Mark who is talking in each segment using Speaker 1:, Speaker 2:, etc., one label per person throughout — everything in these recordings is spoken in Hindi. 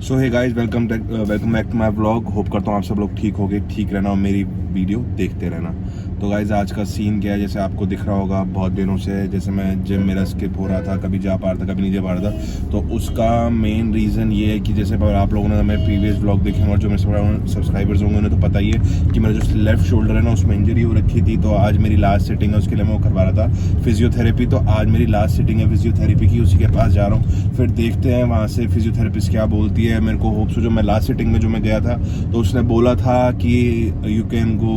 Speaker 1: So hey guys, welcome back to my vlog. Hope करता हूँ आप सब लोग ठीक होगे, ठीक रहना और मेरी वीडियो देखते रहना। तो गाइस, आज का सीन क्या है, जैसे आपको दिख रहा होगा बहुत दिनों से जैसे मैं जिम मेरा स्किप हो रहा था, कभी जा पा रहा था कभी नहीं जा पा रहा था। तो उसका मेन रीज़न ये है कि जैसे अगर आप लोगों ने मेरे प्रीवियस व्लॉग देखे और जो मेरे सब्सक्राइबर्स होंगे उन्हें तो पता ही है कि मेरा जो लेफ्ट शोल्डर है ना उसमें इंजरी हो रखी थी। तो आज मेरी लास्ट सिटिंग है, उसके लिए मैं वो करवा रहा था फिजियोथेरेपी। तो आज मेरी लास्ट सिटिंग है फिजियोथेरेपी की, उसी के पास जा रहा हूँ। फिर देखते हैं वहाँ से फिजियोथेरेपिस्ट क्या बोलती है। मेरे को होप्स जो मैं लास्ट सिटिंग में जो मैं गया था तो उसने बोला था कि you can go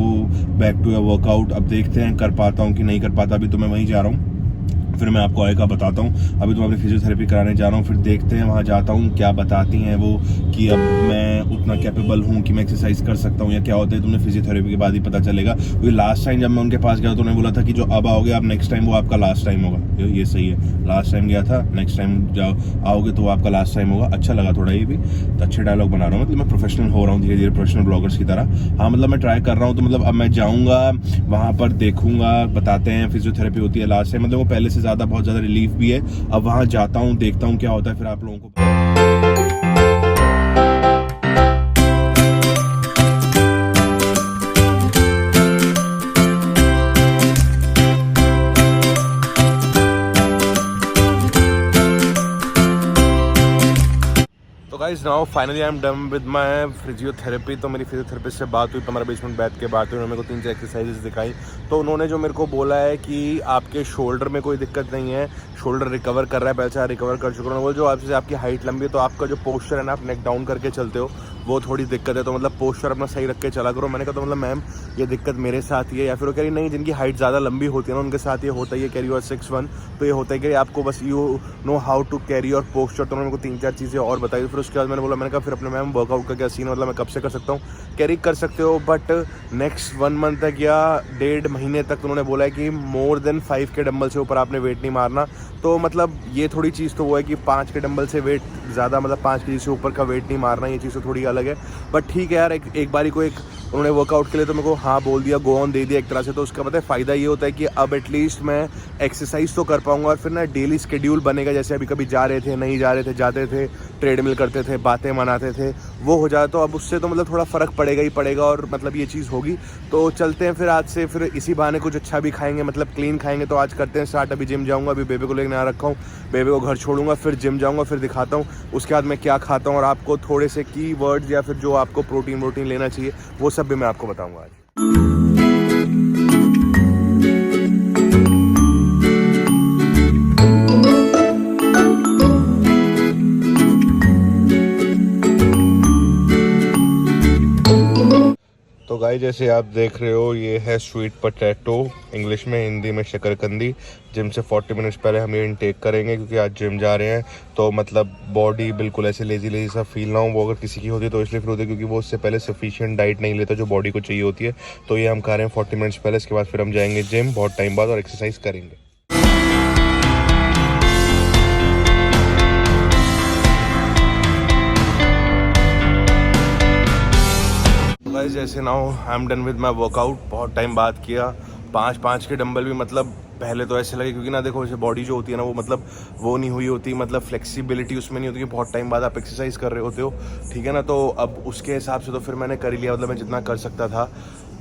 Speaker 1: back to your workout. अब देखते हैं कर पाता हूँ कि नहीं कर पाता। अभी तो मैं वहीं जा रहा हूँ, फिर मैं आपको आगे का बताता हूँ। अभी तो मैं अपनी फिजियोथेरेपी कराने जा रहा हूँ, फिर देखते हैं वहाँ जाता हूँ क्या बताती हैं वो, कि अब मैं उतना कैपेबल हूँ कि मैं एक्सरसाइज कर सकता हूँ या क्या होता है। तुमने फिजियोथेरेपी के बाद ही पता चलेगा, क्योंकि लास्ट टाइम जब मैं उनके पास गया तो उन्होंने बोला था कि जो अब आओगे आप नेक्स्ट टाइम वो आपका लास्ट टाइम होगा। ये सही है, लास्ट टाइम गया था, नेक्स्ट टाइम जाओ आओगे तो वो आपका लास्ट टाइम होगा। अच्छा लगा थोड़ा ये भी, तो अच्छे डायलॉग बना रहा हूँ। मतलब मैं प्रोफेशनल हो रहा हूँ धीरे धीरे, प्रोफेशनल ब्लॉगर्स की तरह। हाँ मतलब मैं ट्राई कर रहा हूँ। तो मतलब अब मैं जाऊँगा वहाँ पर, देखूंगा, बताते हैं फिजियोथेरेपी होती है लास्ट टाइम। मतलब वो पहले से ज़्यादा बहुत ज़्यादा रिलीफ भी है। अब वहाँ जाता हूँ, देखता हूँ क्या होता है, फिर आप लोगों को। तो guys now finally I am done with my physiotherapy. तो मेरी फिजियोथेरेपिस्ट से बात हुई, 15-20 मिनट बैठ के बात हुई। उन्होंने मेरे को 3-4 एक्सरसाइजेस दिखाई। तो उन्होंने जो मेरे को बोला है कि आपके शोल्डर में कोई दिक्कत नहीं है, शोल्डर रिकवर कर रहा है, पहले से रिकवर कर चुका है। वो जो आपसे आपकी हाइट लंबी है तो आपका जो पोस्चर है ना, आप नेक डाउन करके चलते हो, वो थोड़ी दिक्कत है। तो मतलब पोस्चर अपना सही रख के चला करो। मैंने कहा तो मतलब मैम ये दिक्कत मेरे साथ ही है, या फिर वो कह रही नहीं, जिनकी हाइट ज़्यादा लंबी होती है ना उनके साथ ये होता ही है। कैरी और 6'1", तो ये होता है कि आपको बस you know how to carry और पोस्चर। तो उन्होंने मेरे को 3-4 चीज़ें और बताई। फिर उसके बाद मैंने बोला, मैंने कहा फिर अपने मैम वर्कआउट का क्या सीन, मतलब मैं कब से कर सकता हूँ। कैरी कर सकते हो बट नेक्स्ट 1 मंथ तक या 1.5 महीने तक उन्होंने बोला है कि मोर देन 5 के डंबल से ऊपर आपने वेट नहीं मारना। तो मतलब ये थोड़ी चीज़ तो वो है कि 5 के डंबल से वेट ज़्यादा, मतलब 5 केजी से ऊपर का वेट नहीं मारना, ये चीज़ तो थोड़ी अलग है। बट ठीक है यार, एक बारी को उन्होंने वर्कआउट के लिए तो मेरे को हाँ बोल दिया, गो ऑन दे दिया एक तरह से। तो उसका पता है फ़ायदा ये होता है कि अब एटलीस्ट मैं एक्सरसाइज तो कर पाऊंगा, और फिर ना डेली शेड्यूल बनेगा। जैसे अभी कभी जा रहे थे, नहीं जा रहे थे, जाते थे, ट्रेडमिल करते थे, बातें मनाते थे, वो हो जाए तो अब उससे तो मतलब थोड़ा फ़र्क पड़ेगा ही पड़ेगा। और मतलब ये चीज़ होगी। तो चलते हैं फिर आज से, फिर इसी बहाने कुछ अच्छा भी खाएंगे, मतलब क्लीन खाएंगे। तो आज करते हैं स्टार्ट। अभी जिम जाऊँगा, अभी बेबी को लेकर आ रखा हूँ, बेबी को घर छोड़ूंगा, फिर जिम जाऊँगा, फिर दिखाता हूँ उसके बाद मैं क्या खाता हूँ। और आपको थोड़े से की वर्ड्स या फिर जो आपको प्रोटीन वोटीन लेना चाहिए वो सब भी मैं आपको बताऊँगा आज। तो गाइस, जैसे आप देख रहे हो ये है स्वीट पोटैटो, इंग्लिश में, हिंदी में शकरकंदी। जिम से 40 मिनट्स पहले हम ये इनटेक करेंगे, क्योंकि आज जिम जा रहे हैं। तो मतलब बॉडी बिल्कुल ऐसे लेजी लेजी सा फील ना हो, वो अगर किसी की होती है तो इसलिए फिर होती है क्योंकि वो उससे पहले सफिशिएंट डाइट नहीं लेता जो बॉडी को चाहिए होती है। तो ये हम खा रहे हैं 40 मिनट्स पहले। इसके बाद फिर हम जाएंगे जिम बहुत टाइम बाद और एक्सरसाइज करेंगे। जैसे now I am done with my workout. बहुत टाइम बाद किया। 5-5 के डंबल भी मतलब पहले तो ऐसे लगे, क्योंकि ना देखो जैसे बॉडी जो होती है ना वो मतलब वो नहीं हुई होती, मतलब फ्लेक्सिबिलिटी उसमें नहीं होती, कि बहुत टाइम बाद आप एक्सरसाइज कर रहे होते हो, ठीक है ना। तो अब उसके हिसाब से तो फिर मैंने कर ही लिया, मतलब मैं जितना कर सकता था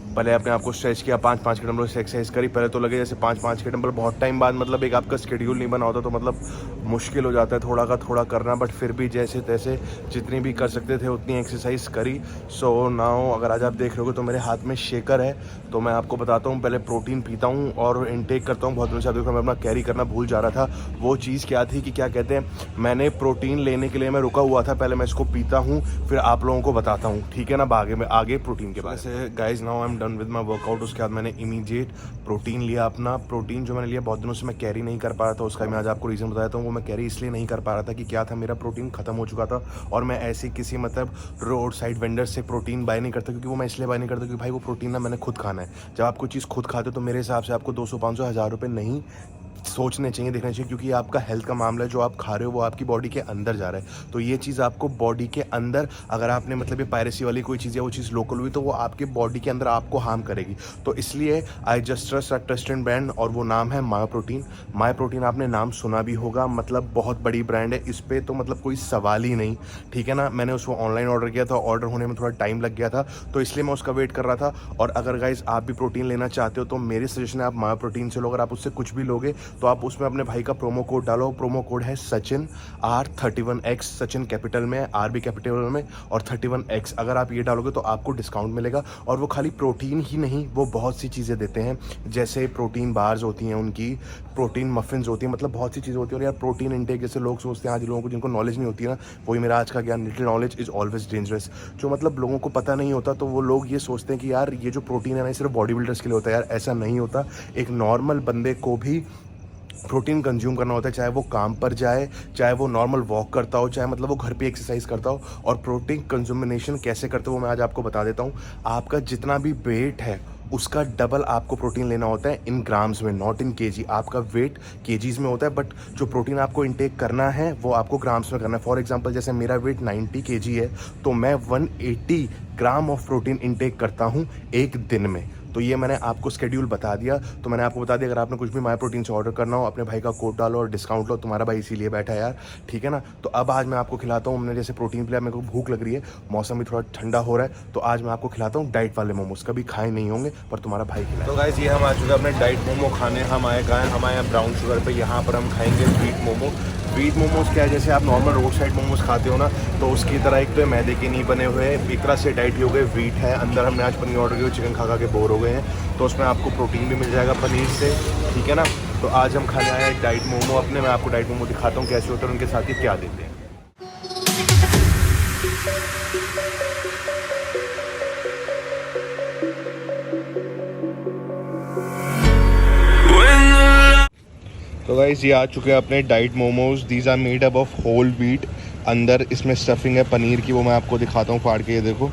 Speaker 1: पहले अपने आप को स्ट्रेच किया, 5-5 के डंबल से एक्सरसाइज करी। पहले तो लगे जैसे 5-5 के डंबल बहुत टाइम बाद, मतलब एक आपका शेड्यूल नहीं बना होता तो मतलब मुश्किल हो जाता है थोड़ा का थोड़ा करना। बट फिर भी जैसे तैसे जितनी भी कर सकते थे उतनी एक्सरसाइज करी। सो नाउ अगर आज आप देख रहे हो तो मेरे हाथ में शेकर है। तो मैं आपको बताता हूँ, पहले प्रोटीन पीता हूँ और इनटेक करता हूँ। बहुत दिनों से देखो मैं अपना कैरी करना भूल जा रहा था। वो चीज़ क्या थी कि क्या कहते हैं, मैंने प्रोटीन लेने के लिए मैं रुका हुआ था, पहले मैं इसको पीता हूँ फिर आप लोगों को बताता हूँ, ठीक है ना, आगे प्रोटीन के बाद से। Guys now I am done with my workout. उसके बाद मैंने इमीडिएट प्रोटीन लिया अपना। प्रोटीन जो मैंने लिया बहुत दिनों से मैं कैरी नहीं कर पा रहा था, उसका मैं आज आपको रीज़न बताता हूँ। वो मैं कैरी इसलिए नहीं कर पा रहा था कि क्या था, मेरा प्रोटीन खत्म हो चुका था। और मैं ऐसे किसी मतलब रोड साइड वेंडर से प्रोटीन बाय नहीं करता, क्योंकि वो मैं इसलिए बाय नहीं करता क्योंकि भाई वो प्रोटीन ना मैंने खुद खाना है। जब आप कोई चीज़ खुद खाते हो तो मेरे हिसाब से आपको 200, 500, 1000 रुपये नहीं सोचने चाहिए, देखना चाहिए, क्योंकि आपका हेल्थ का मामला है। जो आप खा रहे हो वो आपकी बॉडी के अंदर जा रहा है, तो ये चीज़ आपको बॉडी के अंदर, अगर आपने मतलब ये पायरेसी वाली कोई चीज़ या वो चीज़ लोकल हुई तो वो आपके बॉडी के अंदर आपको हार्म करेगी। तो इसलिए I just trust a trusted brand, और वो नाम है माय प्रोटीन। माय प्रोटीन आपने नाम सुना भी होगा, मतलब बहुत बड़ी ब्रांड है, इस पर तो मतलब कोई सवाल ही नहीं, ठीक है ना। मैंने उसको ऑनलाइन ऑर्डर किया था, ऑर्डर होने में थोड़ा टाइम लग गया था, तो इसलिए मैं उसका वेट कर रहा था। और अगर गाइज आप भी प्रोटीन लेना चाहते हो तो मेरी सजेशन है आप माय प्रोटीन से लो। अगर आप उससे कुछ भी लोगे तो आप उसमें अपने भाई का प्रोमो कोड डालो। प्रोमो कोड है सचिन, R31X, सचिन कैपिटल में, R भी कैपिटल में, और 31X। अगर आप ये डालोगे तो आपको डिस्काउंट मिलेगा। और वो खाली प्रोटीन ही नहीं, वो बहुत सी चीज़ें देते हैं, जैसे प्रोटीन बार्स होती हैं उनकी, प्रोटीन मफिन्स होती हैं, मतलब बहुत सी चीज़ें होती हैं। और यार प्रोटीन इंटेक जैसे लोग सोचते हैं, आज लोगों को जिनको नॉलेज नहीं होती है ना, वही मेरा आज का ज्ञान, little knowledge is always dangerous. जो मतलब लोगों को पता नहीं होता तो वो लोग ये सोचते हैं कि यार ये जो प्रोटीन है ना सिर्फ बॉडी बिल्डर्स के लिए होता है। यार ऐसा नहीं होता, एक नॉर्मल बंदे को भी प्रोटीन कंज्यूम करना होता है, चाहे वो काम पर जाए, चाहे वो नॉर्मल वॉक करता हो, चाहे मतलब वो घर पे एक्सरसाइज करता हो। और प्रोटीन कंज्यूमिनेशन कैसे करते हो वो मैं आज आपको बता देता हूँ। आपका जितना भी वेट है उसका डबल आपको प्रोटीन लेना होता है, इन ग्राम्स में, नॉट इन केजी। आपका वेट केजीज में होता है, बट जो प्रोटीन आपको इंटेक करना है वो आपको ग्राम्स में करना है। फॉर एग्जांपल जैसे मेरा वेट 90 केजी है, तो मैं 180 ग्राम ऑफ प्रोटीन इंटेक करता हूँ एक दिन में। तो ये मैंने आपको शेड्यूल बता दिया। तो मैंने आपको बता दिया, अगर आपने कुछ भी माय प्रोटीन से ऑर्डर करना हो, अपने भाई का कोड डालो और डिस्काउंट लो। तुम्हारा भाई इसीलिए बैठा है यार, ठीक है ना। तो अब आज मैं आपको खिलाता हूँ, हमने जैसे प्रोटीन पिलाया, मेरे को भूख लग रही है, मौसम भी थोड़ा ठंडा हो रहा है, तो आज मैं आपको खिलाता हूँ डाइट वाले मोमोज। कभी खाए नहीं होंगे पर तुम्हारा भाई खिलाए। तो गाइस ये हम आ चुके हैं अपने डाइट मोमो खाने। हम आए कहाँ हैं? हम आए ब्राउन शुगर पे। यहाँ पर हम खाएंगे व्हीट मोमो। व्हीट मोमोज क्या है, जैसे आप नॉर्मल रोड साइड मोमोज खाते हो ना, तो उसकी तरह एक तो मैदे के नहीं बने हुए, एक तरह से डाइट ही हो गए, व्हीट है अंदर। हमने आज पनीर ऑर्डर किया, चिकन खा के बोर हो गए हैं, तो उसमें आपको प्रोटीन भी मिल जाएगा पनीर से, ठीक है ना। तो आज हम खाने आए डाइट मोमो अपने। मैं आपको डाइट मोमो दिखाता हूँ कैसे होते हैं, उनके साथ ही क्या देते हैं। तो गाइस ये आ चुके हैं अपने diet momos. These are made up of whole wheat. अंदर इसमें स्टफिंग है पनीर की, वो मैं आपको दिखाता हूँ फाड़ के। ये देखो,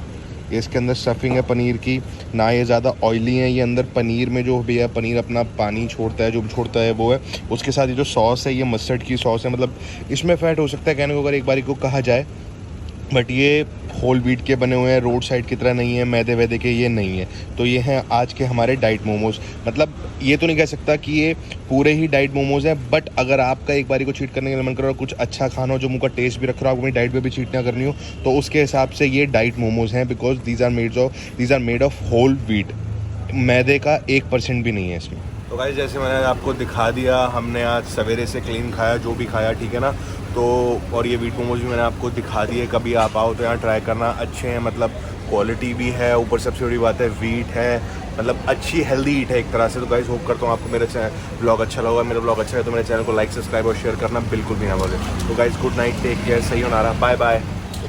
Speaker 1: ये इसके अंदर स्टफिंग है पनीर की। ना ये ज़्यादा ऑयली है, ये अंदर पनीर में जो भी है, पनीर अपना पानी छोड़ता है, जो छोड़ता है वो है। उसके साथ ये जो सॉस है, ये मस्टर्ड की सॉस है। मतलब इसमें फ़ैट हो सकता है कहने को अगर एक बारी को कहा जाए, बट ये होल व्हीट के बने हुए हैं, रोड साइड की तरह नहीं है, मैदे वैदे के ये नहीं है। तो ये हैं आज के हमारे डाइट मोमोज। मतलब ये तो नहीं कह सकता कि ये पूरे ही डाइट मोमोज हैं, बट अगर आपका एक बारी को चीट करने का मन करो, कुछ अच्छा खाना हो जो मुँह का टेस्ट भी रख रहा हो, अपनी डाइट पे भी चीट ना करनी हो, तो उसके हिसाब से ये डाइट मोमोज हैं। Because these are made of whole wheat. मैदे का 1% भी नहीं है इसमें। तो गाइस जैसे मैंने आपको दिखा दिया, हमने आज सवेरे से क्लीन खाया जो भी खाया, ठीक है ना। तो और ये व्हीट मोमोज भी मैंने आपको दिखा दिए। कभी आप आओ तो यहाँ ट्राई करना, अच्छे हैं, मतलब क्वालिटी भी है, ऊपर सबसे बड़ी बात है व्हीट है, मतलब अच्छी हेल्दी ईट है एक तरह से। तो गाइस होप करता हूँ आपको मेरा ब्लॉग अच्छा लगा। मेरा ब्लॉग अच्छा है तो मेरे चैनल को लाइक, सब्सक्राइब और शेयर करना बिल्कुल भी ना भूलें। तो guys good night, take care, सही हो ना रहा, बाय बाय।